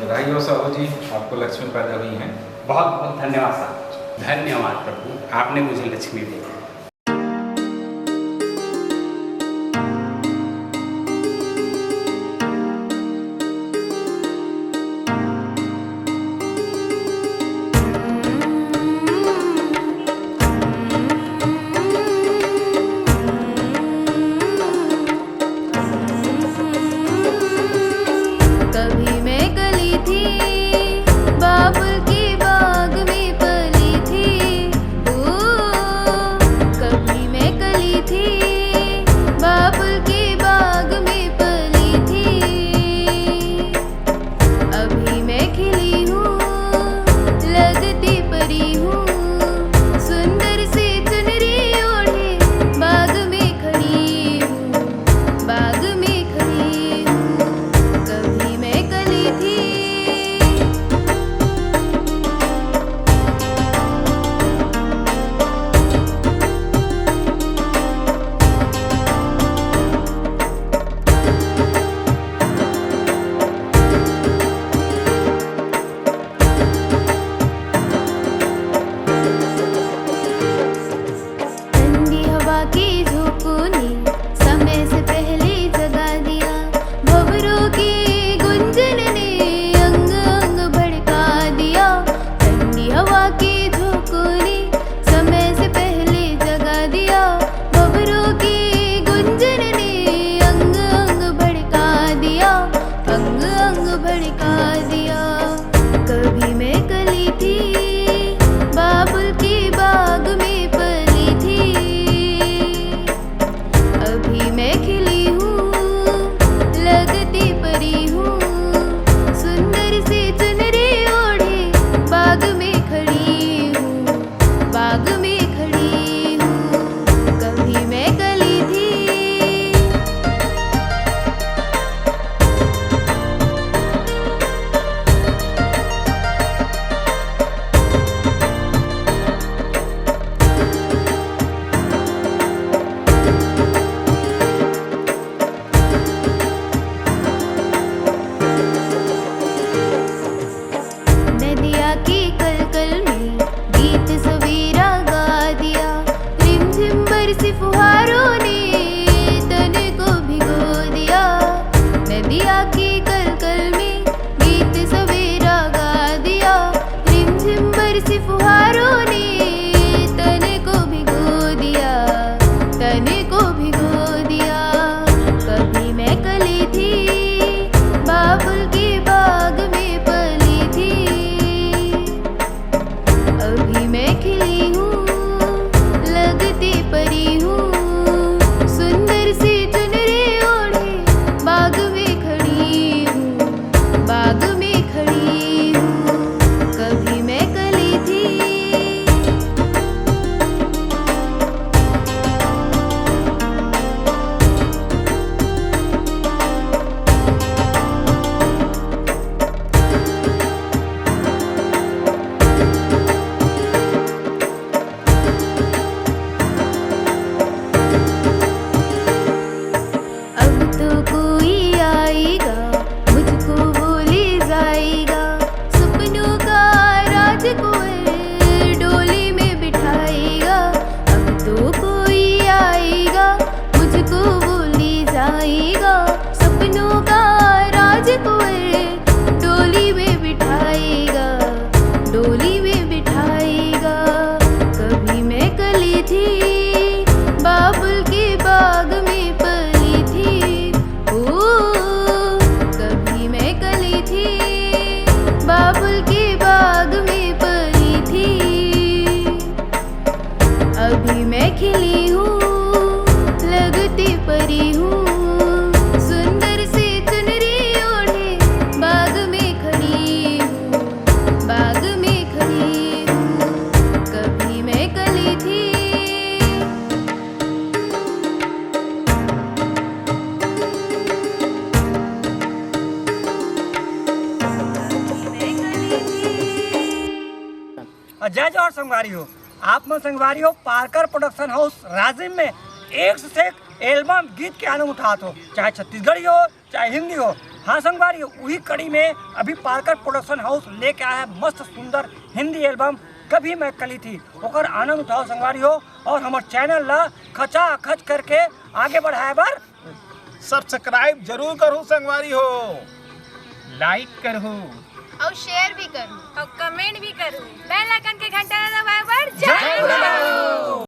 बधाई हो साहू जी, आपको लक्ष्मी पैदा हुई हैं। बहुत बहुत धन्यवाद साहब। धन्यवाद प्रभु, आपने मुझे लक्ष्मी दी। जज और संगवारी हो, आप में संगवारी हो पार्कर प्रोडक्शन हाउस राजिम में एक से एक एल्बम गीत के आनंद उठाते हो, चाहे छत्तीसगढ़ी हो चाहे हिंदी हो। हाँ संगवारी, वही कड़ी में अभी पार्कर प्रोडक्शन हाउस लेके आया है मस्त सुंदर हिंदी एल्बम कभी मैं कली थी। ओकर आनंद उठाओ संगवारी हो, और हमारे चैनल ला खचा खच करके आगे बढ़ाए बार सब्सक्राइब जरूर करूँ संगवारी हो, लाइक करूँ और शेयर भी करूँ और कमेंट भी करूँ, बेल आइकन के घंटा दबाए पर जय हो।